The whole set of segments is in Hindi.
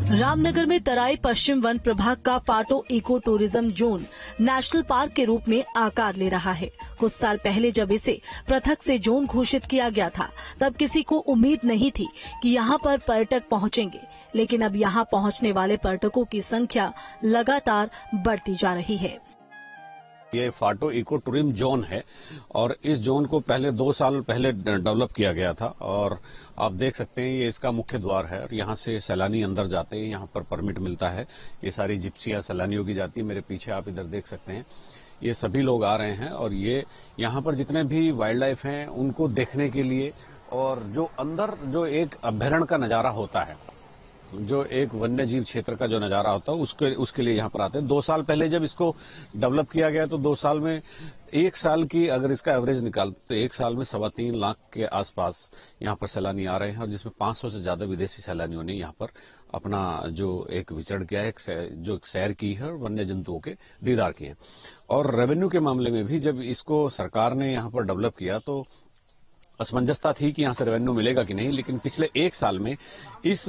रामनगर में तराई पश्चिम वन प्रभाग का Phato eco tourism zone national park के रूप में आकार ले रहा है। कुछ साल पहले जब इसे पृथक से जोन घोषित किया गया था, तब किसी को उम्मीद नहीं थी कि यहाँ पर पर्यटक पहुँचेंगे, लेकिन अब यहाँ पहुँचने वाले पर्यटकों की संख्या लगातार बढ़ती जा रही है। ये फाटो इको टूरिज्म जोन है और इस जोन को पहले 2 साल पहले डेवलप किया गया था और आप देख सकते हैं ये इसका मुख्य द्वार है और यहाँ से सैलानी अंदर जाते हैं। यहाँ पर परमिट मिलता है। ये सारी जिप्सियां सैलानियों की जाती है। मेरे पीछे आप इधर देख सकते हैं, ये सभी लोग आ रहे हैं और ये यहाँ पर जितने भी वाइल्ड लाइफ हैं उनको देखने के लिए और जो अंदर जो एक अभ्यारण्य का नजारा होता है, जो एक वन्य जीव क्षेत्र का जो नजारा होता है उसके लिए यहाँ पर आते हैं। 2 साल पहले जब इसको डेवलप किया गया तो 2 साल में 1 साल की अगर इसका एवरेज निकालते तो 1 साल में 3.25 लाख के आसपास यहाँ पर सैलानी आ रहे हैं और जिसमें 500 से ज्यादा विदेशी सैलानियों ने यहाँ पर अपना जो एक विचरण किया है, जो सैर की है और वन्य जंतुओं के दीदार किए हैं। और रेवेन्यू के मामले में भी जब इसको सरकार ने यहाँ पर डेवलप किया तो असमंजसता थी कि यहाँ से रेवेन्यू मिलेगा कि नहीं, लेकिन पिछले 1 साल में इस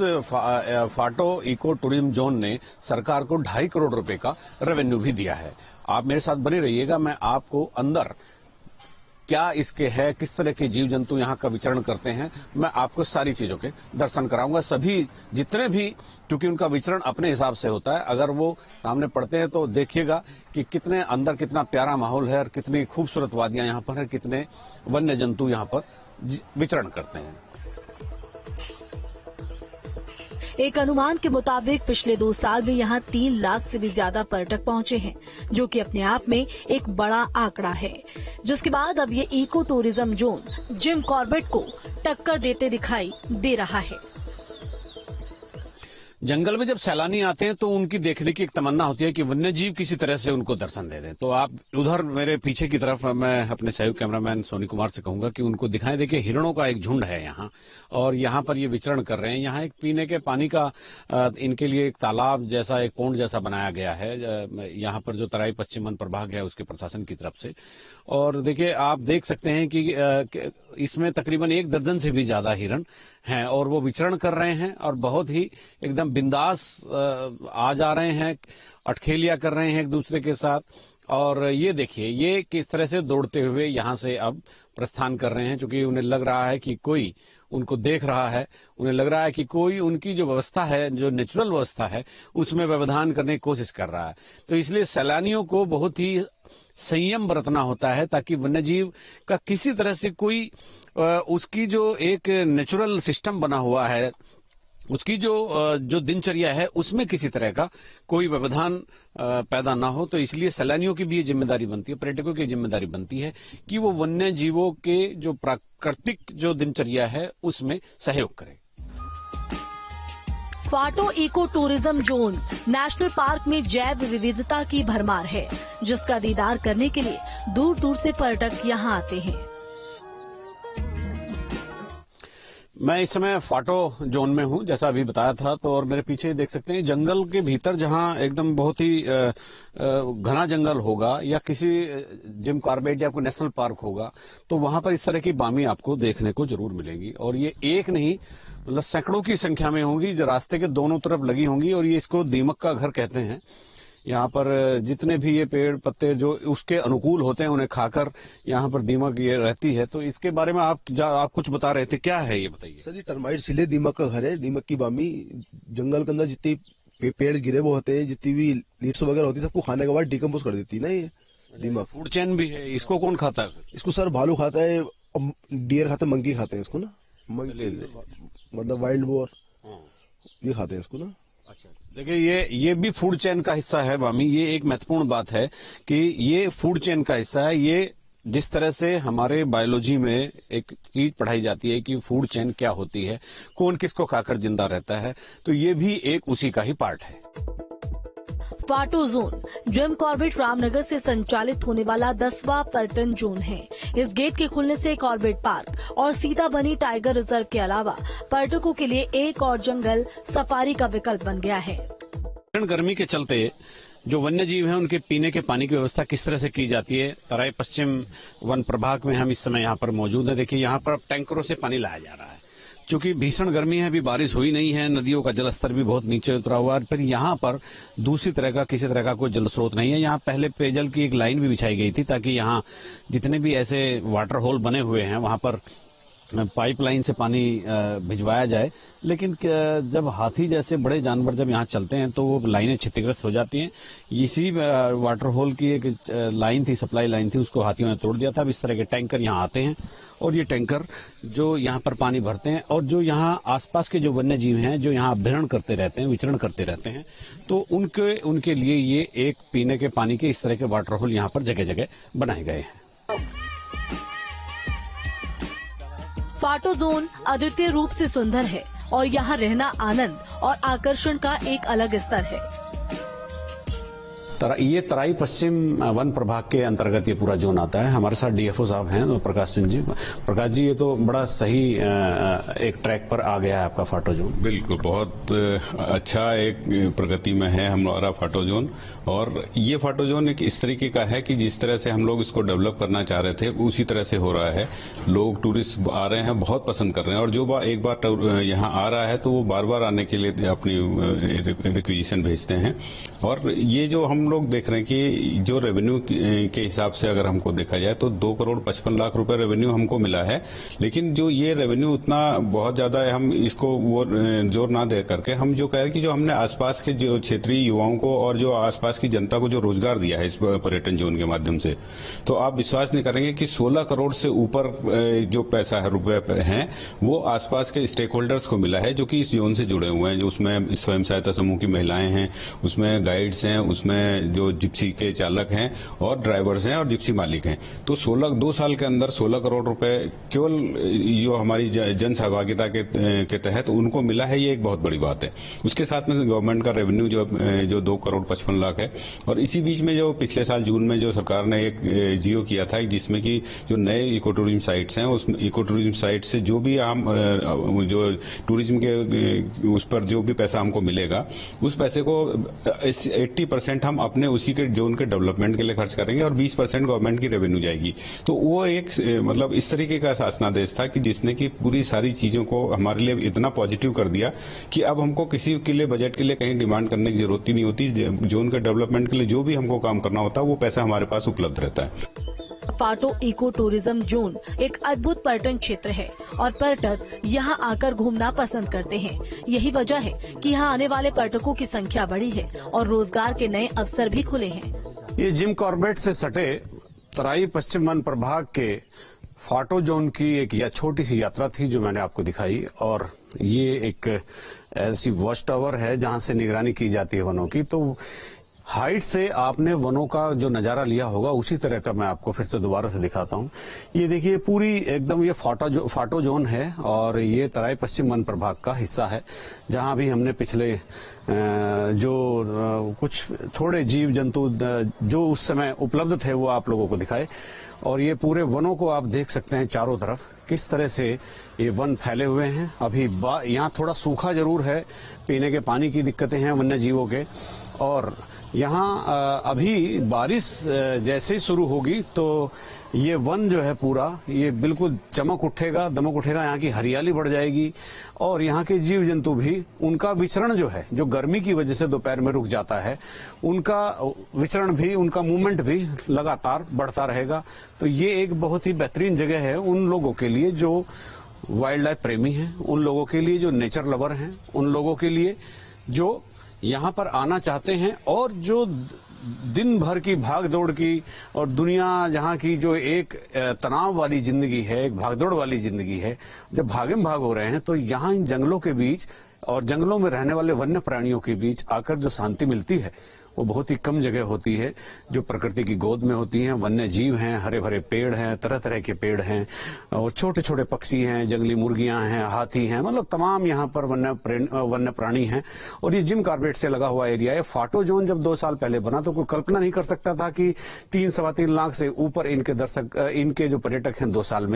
फाटो इको टूरिज्म जोन ने सरकार को 2.5 करोड़ रुपए का रेवेन्यू भी दिया है। आप मेरे साथ बने रहिएगा, मैं आपको अंदर क्या इसके है, किस तरह के जीव जंतु यहाँ का विचरण करते हैं, मैं आपको सारी चीजों के दर्शन कराऊंगा। सभी जितने भी, क्योंकि उनका विचरण अपने हिसाब से होता है, अगर वो सामने पड़ते हैं तो देखिएगा कि कितने अंदर कितना प्यारा माहौल है और कितनी खूबसूरत वादियां यहाँ पर है, कितने वन्य जंतु यहाँ पर विचरण करते हैं। एक अनुमान के मुताबिक पिछले 2 साल में यहाँ 3 लाख से भी ज्यादा पर्यटक पहुँचे हैं, जो कि अपने आप में एक बड़ा आंकड़ा है। जिसके बाद अब ये eco tourism zone Jim Corbett को टक्कर देते दिखाई दे रहा है। जंगल में जब सैलानी आते हैं तो उनकी देखने की एक तमन्ना होती है कि वन्य जीव किसी तरह से उनको दर्शन दे दें। तो आप उधर मेरे पीछे की तरफ मैं अपने सहयोग कैमरामैन सोनी कुमार से कहूंगा कि उनको दिखाएं। देखिए, हिरणों का एक झुंड है यहाँ और यहाँ पर ये विचरण कर रहे हैं। यहाँ एक पीने के पानी का इनके लिए एक तालाब जैसा, एक पोंड जैसा बनाया गया है यहाँ पर, जो तराई पश्चिम वन प्रभाग है उसके प्रशासन की तरफ से। और देखिए, आप देख सकते हैं कि इसमें तकरीबन 1 दर्जन से भी ज्यादा हिरण हैं और वो विचरण कर रहे हैं और बहुत ही एकदम बिंदास आ जा रहे हैं, अटखेलियां कर रहे हैं एक दूसरे के साथ। और ये देखिए, ये किस तरह से दौड़ते हुए यहाँ से अब प्रस्थान कर रहे हैं, क्योंकि उन्हें लग रहा है कि कोई उनको देख रहा है, उन्हें लग रहा है कि कोई उनकी जो व्यवस्था है, जो नेचुरल व्यवस्था है, उसमें व्यवधान करने की कोशिश कर रहा है। तो इसलिए सैलानियों को बहुत ही संयम बरतना होता है ताकि वन्यजीव का किसी तरह से कोई उसकी जो एक नेचुरल सिस्टम बना हुआ है, उसकी जो दिनचर्या है, उसमें किसी तरह का कोई व्यवधान पैदा ना हो। तो इसलिए सैलानियों की भी ये जिम्मेदारी बनती है, पर्यटकों की जिम्मेदारी बनती है कि वो वन्य जीवों के जो प्राकृतिक जो दिनचर्या है उसमें सहयोग करें। Phato eco tourism zone national park में जैव विविधता की भरमार है, जिसका दीदार करने के लिए दूर दूर से पर्यटक यहाँ आते हैं। मैं इस समय फाटो जोन में हूं, जैसा अभी बताया था। तो और मेरे पीछे देख सकते हैं जंगल के भीतर, जहां एकदम बहुत ही घना जंगल होगा या किसी जिम कॉर्बेट या कोई नेशनल पार्क होगा, तो वहां पर इस तरह की बामी आपको देखने को जरूर मिलेंगी। और ये एक नहीं, मतलब सैकड़ों की संख्या में होंगी, जो रास्ते के दोनों तरफ लगी होंगी। और ये इसको दीमक का घर कहते हैं। यहाँ पर जितने भी ये पेड़ पत्ते जो उसके अनुकूल होते हैं, उन्हें खाकर यहाँ पर दीमक ये रहती है। तो इसके बारे में आप कुछ बता रहे थे, क्या है ये बताइए। सर, ये टर्माइट सिले दीमक का घर है। दीमक की बामी जंगल के अंदर जितनी पेड़ गिरे वो होते हैं, जितनी भी लीव्स वगैरह होती है, सबको खाने के बाद डिकम्पोज कर देती है ना ये दीमक। फूड चेन भी है। इसको कौन खाता है? इसको सर भालू खाता है, डियर खाता है, मंकी खाते हैं इसको ना, मतलब वाइल्ड बोर ये खाते हैं इसको ना। अच्छा, देखिए ये भी फूड चेन का हिस्सा है बामी। ये एक महत्वपूर्ण बात है कि ये फूड चेन का हिस्सा है। ये जिस तरह से हमारे बायोलॉजी में एक चीज पढ़ाई जाती है कि फूड चेन क्या होती है, कौन किसको खाकर जिंदा रहता है, तो ये भी एक उसी का ही पार्ट है। फाटो जोन जिम कॉर्बेट रामनगर से संचालित होने वाला 10वां पर्यटन जोन है। इस गेट के खुलने से कॉर्बेट पार्क और सीताबनी टाइगर रिजर्व के अलावा पर्यटकों के लिए एक और जंगल सफारी का विकल्प बन गया है। गर्मी के चलते जो वन्य जीव हैं उनके पीने के पानी की व्यवस्था किस तरह से की जाती है, तराई पश्चिम वन प्रभाग में हम इस समय यहाँ पर मौजूद हैं। देखिए, यहाँ पर अब टैंकरों से पानी लाया जा रहा है। चूंकि भीषण गर्मी है, अभी बारिश हुई नहीं है, नदियों का जलस्तर भी बहुत नीचे उतरा हुआ है। फिर यहाँ पर दूसरी तरह का किसी तरह का कोई जल स्रोत नहीं है। यहाँ पहले पेयजल की एक लाइन भी बिछाई गई थी ताकि यहाँ जितने भी ऐसे वाटर होल बने हुए हैं वहां पर पाइपलाइन से पानी भिजवाया जाए। लेकिन जब हाथी जैसे बड़े जानवर जब यहाँ चलते हैं तो वो लाइनें क्षतिग्रस्त हो जाती हैं। इसी वाटर होल की एक लाइन थी, सप्लाई लाइन थी, उसको हाथियों ने तोड़ दिया था। अब इस तरह के टैंकर यहाँ आते हैं और ये टैंकर जो यहाँ पर पानी भरते हैं और जो यहाँ आसपास के जो वन्य जीव हैं जो यहाँ अभ्यरण करते रहते हैं, विचरण करते रहते हैं, तो उनके लिए ये एक पीने के पानी के इस तरह के वाटर होल यहाँ पर जगह जगह बनाए गए हैं। फाटो जोन अद्वितीय रूप से सुंदर है और यहाँ रहना आनंद और आकर्षण का एक अलग स्तर है। ये तराई पश्चिम वन प्रभाग के अंतर्गत ये पूरा जोन आता है। हमारे साथ डीएफओ साहब हैं प्रकाश सिंह जी। प्रकाश जी, ये तो बड़ा सही एक ट्रैक पर आ गया है आपका फाटो जोन। बिल्कुल, बहुत अच्छा एक प्रगति में है हमारा फाटो जोन। और ये फाटो जोन एक इस तरीके का है कि जिस तरह से हम लोग इसको डेवलप करना चाह रहे थे उसी तरह से हो रहा है। लोग टूरिस्ट आ रहे हैं, बहुत पसंद कर रहे हैं और जो एक बार यहाँ आ रहा है तो वो बार बार आने के लिए अपनी रिक्वेजिशन भेजते हैं। और ये जो हम लोग देख रहे हैं कि जो रेवेन्यू के हिसाब से अगर हमको देखा जाए तो 2,55,00,000 रुपए रेवेन्यू हमको मिला है। लेकिन जो ये रेवेन्यू उतना बहुत ज्यादा है, हम इसको वो जोर ना दे करके हम जो कह रहे हैं कि जो हमने आसपास के जो क्षेत्रीय युवाओं को और जो आसपास की जनता को जो रोजगार दिया है इस पर्यटन जोन के माध्यम से, तो आप विश्वास नहीं करेंगे कि 16 करोड़ से ऊपर जो पैसा है, रुपए हैं, वो आसपास के स्टेक होल्डर्स को मिला है जो कि इस जोन से जुड़े हुए हैं। उसमें स्वयं सहायता समूह की महिलाएं हैं, उसमें गाइड्स हैं, उसमें जो जिप्सी के चालक हैं और ड्राइवर्स हैं और जिप्सी मालिक हैं। तो 2 साल के अंदर 16 करोड़ रुपए केवल जो हमारी जन सहभागिता के तहत उनको मिला है, ये एक बहुत बड़ी बात है। उसके साथ में गवर्नमेंट का रेवेन्यू जो 2,55,00,000 है। और इसी बीच में जो पिछले साल जून में जो सरकार ने एक जियो किया था जिसमें कि जो नए इको टूरिज्म साइट्स हैं, उस इको टूरिज्म साइट से जो भी हम जो टूरिज्म के उस पर जो भी पैसा हमको मिलेगा, उस पैसे को 80% हम अपने उसी के जोन के डेवलपमेंट के लिए खर्च करेंगे और 20% गवर्नमेंट की रेवेन्यू जाएगी। तो वो एक मतलब इस तरीके का शासनादेश था कि जिसने की पूरी सारी चीजों को हमारे लिए इतना पॉजिटिव कर दिया कि अब हमको किसी के लिए बजट के लिए कहीं डिमांड करने की जरूरत ही नहीं होती। जोन के डेवलपमेंट के लिए जो भी हमको काम करना होता है वो पैसा हमारे पास उपलब्ध रहता है। फाटो इको टूरिज्म जोन एक अद्भुत पर्यटन क्षेत्र है और पर्यटक यहाँ आकर घूमना पसंद करते हैं। यही वजह है कि यहाँ आने वाले पर्यटकों की संख्या बढ़ी है और रोजगार के नए अवसर भी खुले हैं। ये जिम कॉर्बेट से सटे तराई पश्चिम वन प्रभाग के फाटो जोन की एक छोटी सी यात्रा थी जो मैंने आपको दिखाई। और ये एक ऐसी वॉच टावर है जहां से निगरानी की जाती है वनों की। तो हाइट से आपने वनों का जो नजारा लिया होगा उसी तरह का मैं आपको फिर से दोबारा से दिखाता हूं। ये देखिए पूरी एकदम ये फाटो जोन है और ये तराई पश्चिम वन प्रभाग का हिस्सा है जहां भी हमने पिछले जो कुछ थोड़े जीव जंतु जो उस समय उपलब्ध थे वो आप लोगों को दिखाए। और ये पूरे वनों को आप देख सकते हैं चारों तरफ किस तरह से ये वन फैले हुए हैं। अभी यहाँ थोड़ा सूखा जरूर है, पीने के पानी की दिक्कतें हैं वन्य जीवों के। और यहाँ अभी बारिश जैसे ही शुरू होगी तो ये वन जो है पूरा ये बिल्कुल चमक उठेगा, दमक उठेगा, यहाँ की हरियाली बढ़ जाएगी। और यहाँ के जीव जंतु भी उनका विचरण जो है, जो गर्मी की वजह से दोपहर में रुक जाता है, उनका विचरण भी, उनका मूवमेंट भी लगातार बढ़ता रहेगा। तो ये एक बहुत ही बेहतरीन जगह है उन लोगों के लिए जो वाइल्ड लाइफ प्रेमी हैं, उन लोगों के लिए जो नेचर लवर हैं, उन लोगों के लिए जो यहाँ पर आना चाहते हैं और जो दिन भर की भाग दौड़ की और दुनिया जहाँ की जो एक तनाव वाली जिंदगी है, एक भागदौड़ वाली जिंदगी है, जब भागम भाग हो रहे हैं तो यहाँ इन जंगलों के बीच और जंगलों में रहने वाले वन्य प्राणियों के बीच आकर जो शांति मिलती है वो बहुत ही कम जगह होती है, जो प्रकृति की गोद में होती हैं। वन्य जीव हैं, हरे भरे पेड़ हैं, तरह तरह के पेड़ हैं और छोटे छोटे पक्षी हैं, जंगली मुर्गियां हैं, हाथी हैं, मतलब तमाम यहाँ पर वन्य प्राणी हैं। और ये जिम कॉर्बेट से लगा हुआ एरिया है। फाटो जोन जब 2 साल पहले बना तो कोई कल्पना नहीं कर सकता था कि 3-3.25 लाख से ऊपर इनके जो पर्यटक हैं 2 साल में